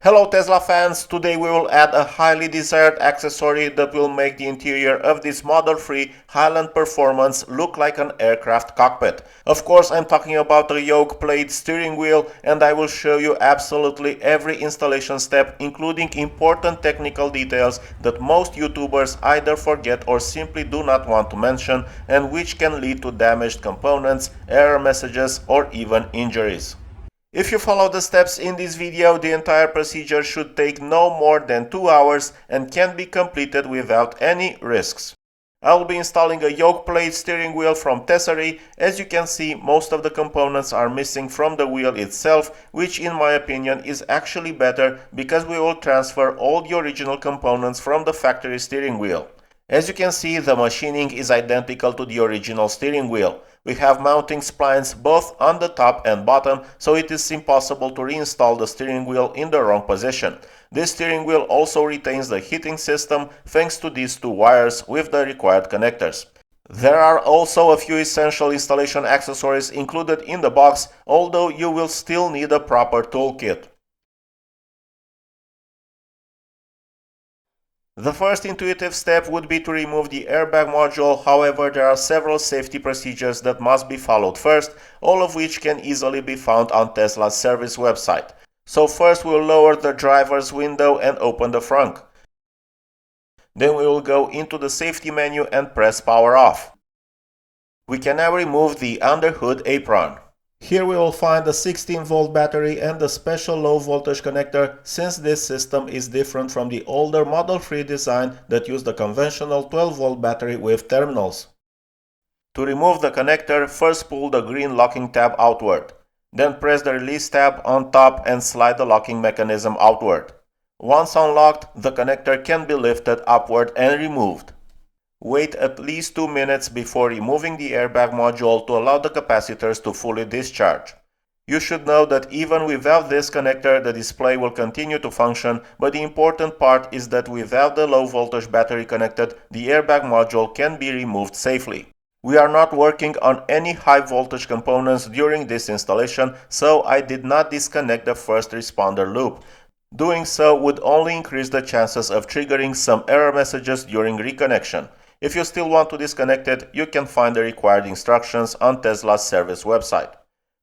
Hello Tesla fans, today we will add a highly desired accessory that will make the interior of this model-free Highland Performance look like an aircraft cockpit. Of course, I'm talking about the yoke plate steering wheel, and I will show you absolutely every installation step, including important technical details that most YouTubers either forget or simply do not want to mention, and which can lead to damaged components, error messages, or even injuries. If you follow the steps in this video, the entire procedure should take no more than 2 hours and can be completed without any risks. I will be installing a yoke plate steering wheel from Tesery. As you can see, most of the components are missing from the wheel itself, which in my opinion is actually better because we will transfer all the original components from the factory steering wheel. As you can see, the machining is identical to the original steering wheel. We have mounting splines both on the top and bottom, so it is impossible to reinstall the steering wheel in the wrong position. This steering wheel also retains the heating system thanks to these two wires with the required connectors. There are also a few essential installation accessories included in the box, although you will still need a proper toolkit. The first intuitive step would be to remove the airbag module. However, there are several safety procedures that must be followed first, all of which can easily be found on Tesla's service website. So first we'll lower the driver's window and open the front. Then we will go into the safety menu and press power off. We can now remove the underhood apron. Here we will find the 16-volt battery and the special low-voltage connector, since this system is different from the older Model 3 design that used a conventional 12-volt battery with terminals. To remove the connector, first pull the green locking tab outward. Then press the release tab on top and slide the locking mechanism outward. Once unlocked, the connector can be lifted upward and removed. Wait at least 2 minutes before removing the airbag module to allow the capacitors to fully discharge. You should know that even without this connector, the display will continue to function, but the important part is that without the low voltage battery connected, the airbag module can be removed safely. We are not working on any high voltage components during this installation, so I did not disconnect the first responder loop. Doing so would only increase the chances of triggering some error messages during reconnection. If you still want to disconnect it, you can find the required instructions on Tesla's service website.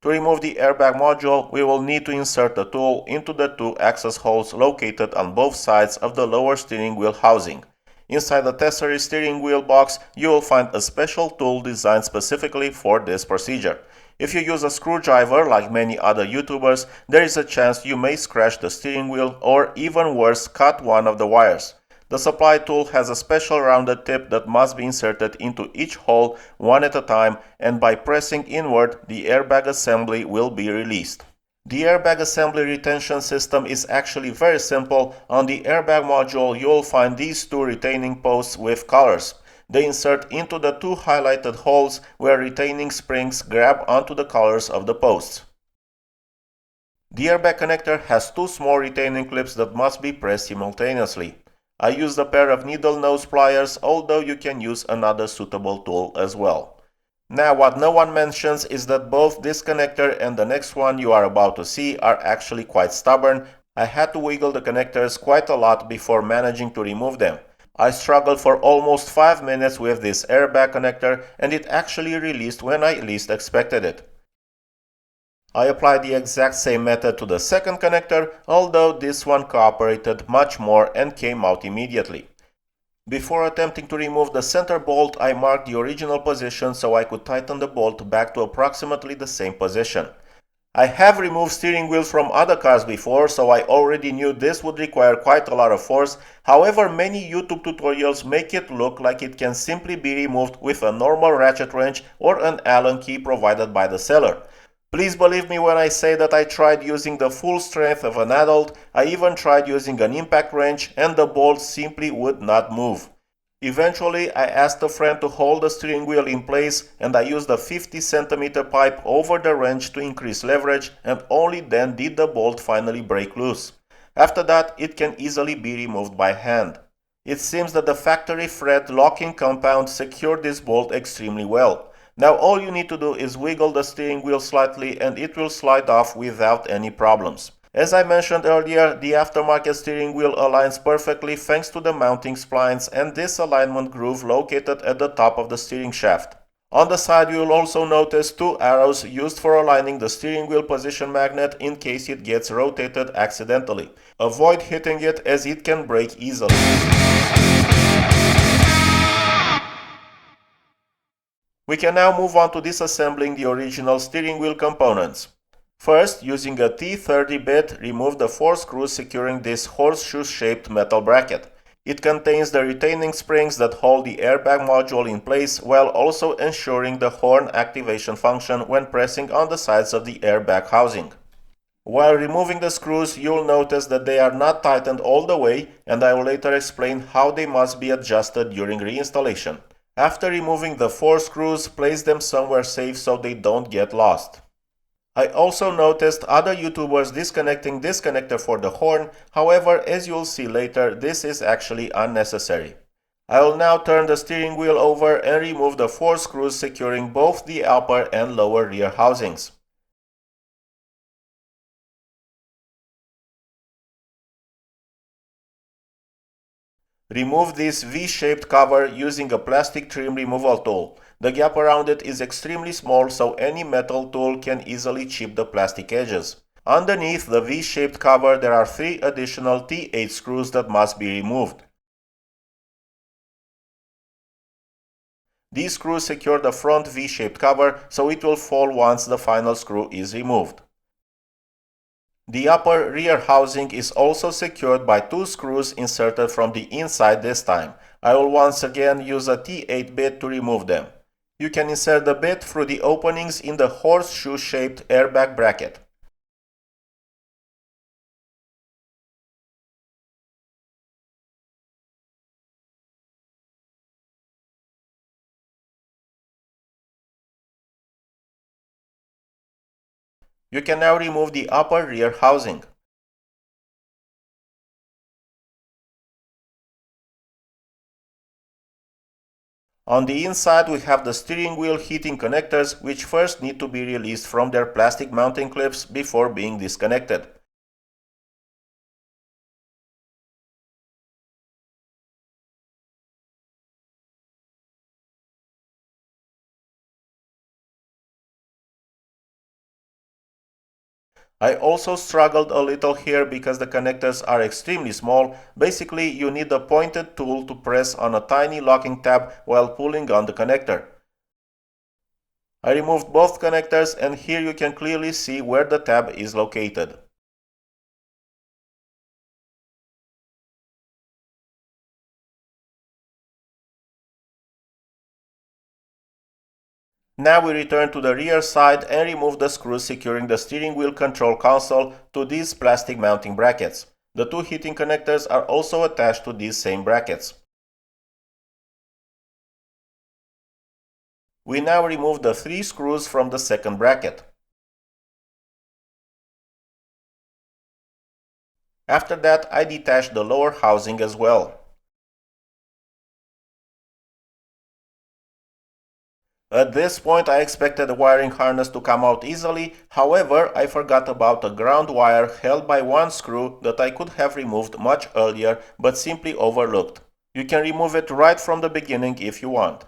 To remove the airbag module, we will need to insert the tool into the two access holes located on both sides of the lower steering wheel housing. Inside the Tesery steering wheel box, you will find a special tool designed specifically for this procedure. If you use a screwdriver like many other YouTubers, there is a chance you may scratch the steering wheel or, even worse, cut one of the wires. The supply tool has a special rounded tip that must be inserted into each hole one at a time, and by pressing inward, the airbag assembly will be released. The airbag assembly retention system is actually very simple. On the airbag module, you will find these two retaining posts with collars. They insert into the two highlighted holes where retaining springs grab onto the collars of the posts. The airbag connector has two small retaining clips that must be pressed simultaneously. I used a pair of needle nose pliers, although you can use another suitable tool as well. Now, what no one mentions is that both this connector and the next one you are about to see are actually quite stubborn. I had to wiggle the connectors quite a lot before managing to remove them. I struggled for almost 5 minutes with this airbag connector, and it actually released when I least expected it. I applied the exact same method to the second connector, although this one cooperated much more and came out immediately. Before attempting to remove the center bolt, I marked the original position so I could tighten the bolt back to approximately the same position. I have removed steering wheels from other cars before, so I already knew this would require quite a lot of force. However, many YouTube tutorials make it look like it can simply be removed with a normal ratchet wrench or an Allen key provided by the seller. Please believe me when I say that I tried using the full strength of an adult. I even tried using an impact wrench, and the bolt simply would not move. Eventually, I asked a friend to hold the steering wheel in place, and I used a 50 cm pipe over the wrench to increase leverage, and only then did the bolt finally break loose. After that, it can easily be removed by hand. It seems that the factory thread locking compound secured this bolt extremely well. Now all you need to do is wiggle the steering wheel slightly and it will slide off without any problems. As I mentioned earlier, the aftermarket steering wheel aligns perfectly thanks to the mounting splines and this alignment groove located at the top of the steering shaft. On the side you will also notice two arrows used for aligning the steering wheel position magnet in case it gets rotated accidentally. Avoid hitting it as it can break easily. We can now move on to disassembling the original steering wheel components. First, using a T30 bit, remove the 4 screws securing this horseshoe-shaped metal bracket. It contains the retaining springs that hold the airbag module in place while also ensuring the horn activation function when pressing on the sides of the airbag housing. While removing the screws, you'll notice that they are not tightened all the way, and I will later explain how they must be adjusted during reinstallation. After removing the 4 screws, place them somewhere safe so they don't get lost. I also noticed other YouTubers disconnecting this connector for the horn, however, as you'll see later, this is actually unnecessary. I will now turn the steering wheel over and remove the 4 screws securing both the upper and lower rear housings. Remove this V-shaped cover using a plastic trim removal tool. The gap around it is extremely small, so any metal tool can easily chip the plastic edges. Underneath the V-shaped cover there are 3 additional T8 screws that must be removed. These screws secure the front V-shaped cover, so it will fall once the final screw is removed. The upper rear housing is also secured by 2 screws inserted from the inside this time. I will once again use a T8 bit to remove them. You can insert the bit through the openings in the horseshoe-shaped airbag bracket. You can now remove the upper rear housing. On the inside we have the steering wheel heating connectors, which first need to be released from their plastic mounting clips before being disconnected. I also struggled a little here because the connectors are extremely small. Basically, you need a pointed tool to press on a tiny locking tab while pulling on the connector. I removed both connectors and here you can clearly see where the tab is located. Now we return to the rear side and remove the screws securing the steering wheel control console to these plastic mounting brackets. The 2 heating connectors are also attached to these same brackets. We now remove the 3 screws from the second bracket. After that, I detached the lower housing as well. At this point I expected the wiring harness to come out easily, however I forgot about a ground wire held by 1 screw that I could have removed much earlier but simply overlooked. You can remove it right from the beginning if you want.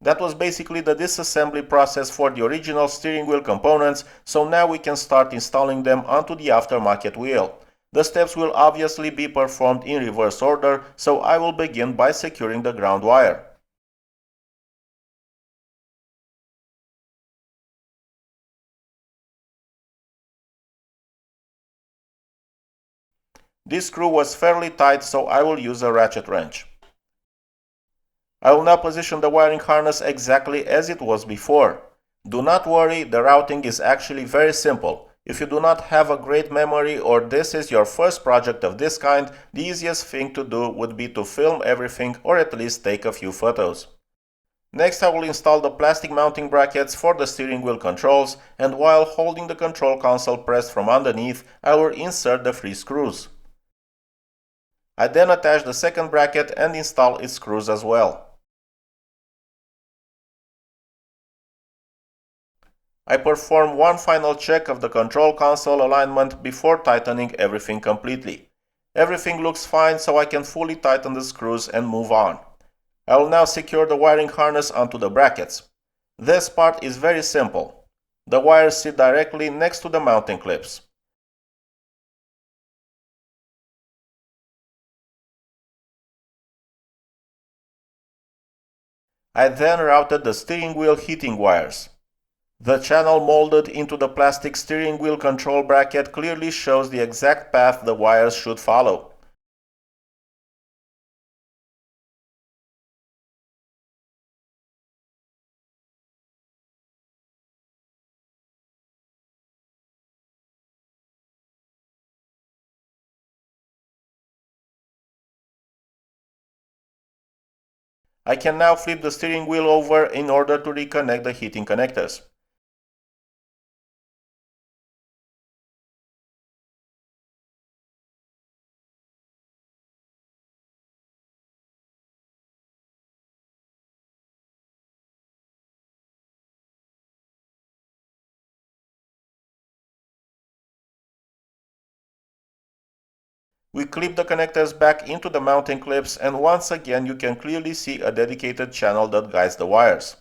That was basically the disassembly process for the original steering wheel components, so now we can start installing them onto the aftermarket wheel. The steps will obviously be performed in reverse order, so I will begin by securing the ground wire. This screw was fairly tight, so I will use a ratchet wrench. I will now position the wiring harness exactly as it was before. Do not worry, the routing is actually very simple. If you do not have a great memory or this is your first project of this kind, the easiest thing to do would be to film everything or at least take a few photos. Next I will install the plastic mounting brackets for the steering wheel controls, and while holding the control console pressed from underneath, I will insert the 3 screws. I then attach the second bracket and install its screws as well. I perform one final check of the control console alignment before tightening everything completely. Everything looks fine, so I can fully tighten the screws and move on. I will now secure the wiring harness onto the brackets. This part is very simple. The wires sit directly next to the mounting clips. I then routed the steering wheel heating wires. The channel molded into the plastic steering wheel control bracket clearly shows the exact path the wires should follow. I can now flip the steering wheel over in order to reconnect the heating connectors. We clip the connectors back into the mounting clips, and once again you can clearly see a dedicated channel that guides the wires.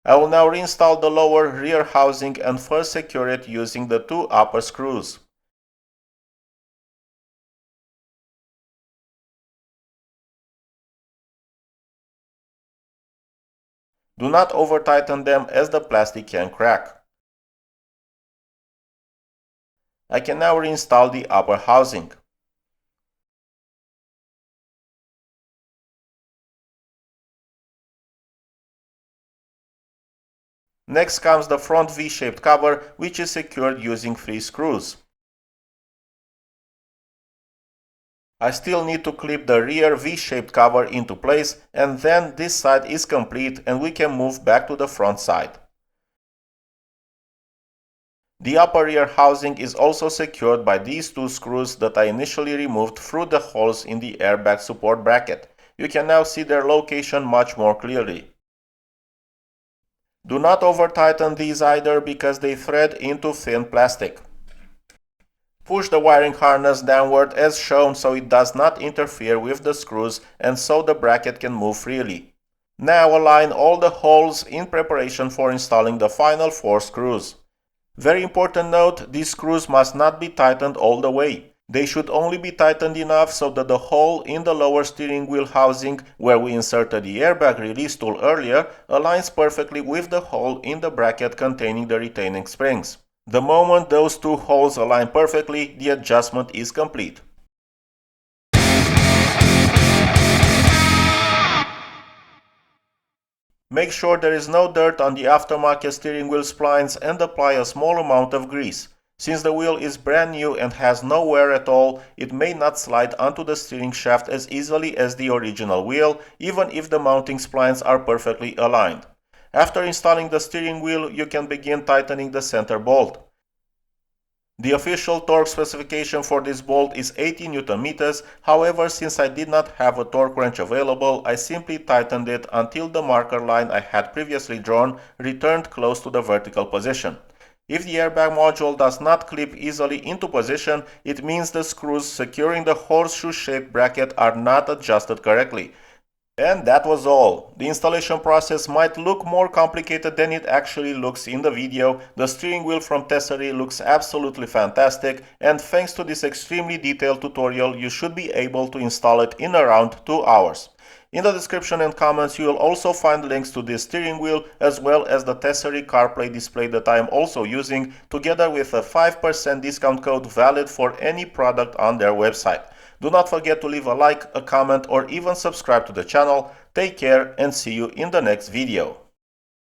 I will now reinstall the lower rear housing and first secure it using the two upper screws. Do not over-tighten them as the plastic can crack. I can now reinstall the upper housing. Next comes the front V-shaped cover, which is secured using 3 screws. I still need to clip the rear V-shaped cover into place, and then this side is complete and we can move back to the front side. The upper rear housing is also secured by these 2 screws that I initially removed through the holes in the airbag support bracket. You can now see their location much more clearly. Do not over-tighten these either because they thread into thin plastic. Push the wiring harness downward as shown so it does not interfere with the screws and so the bracket can move freely. Now align all the holes in preparation for installing the final 4 screws. Very important note, these screws must not be tightened all the way. They should only be tightened enough so that the hole in the lower steering wheel housing, where we inserted the airbag release tool earlier, aligns perfectly with the hole in the bracket containing the retaining springs. The moment those 2 holes align perfectly, the adjustment is complete. Make sure there is no dirt on the aftermarket steering wheel splines and apply a small amount of grease. Since the wheel is brand new and has no wear at all, it may not slide onto the steering shaft as easily as the original wheel, even if the mounting splines are perfectly aligned. After installing the steering wheel, you can begin tightening the center bolt. The official torque specification for this bolt is 80 Nm, however, since I did not have a torque wrench available, I simply tightened it until the marker line I had previously drawn returned close to the vertical position. If the airbag module does not clip easily into position, it means the screws securing the horseshoe-shaped bracket are not adjusted correctly. And that was all. The installation process might look more complicated than it actually looks in the video. The steering wheel from Tesery looks absolutely fantastic, and thanks to this extremely detailed tutorial, you should be able to install it in around 2 hours. In the description and comments you will also find links to this steering wheel as well as the Tesery CarPlay display that I am also using, together with a 5% discount code valid for any product on their website. Do not forget to leave a like, a comment, or even subscribe to the channel. Take care and see you in the next video.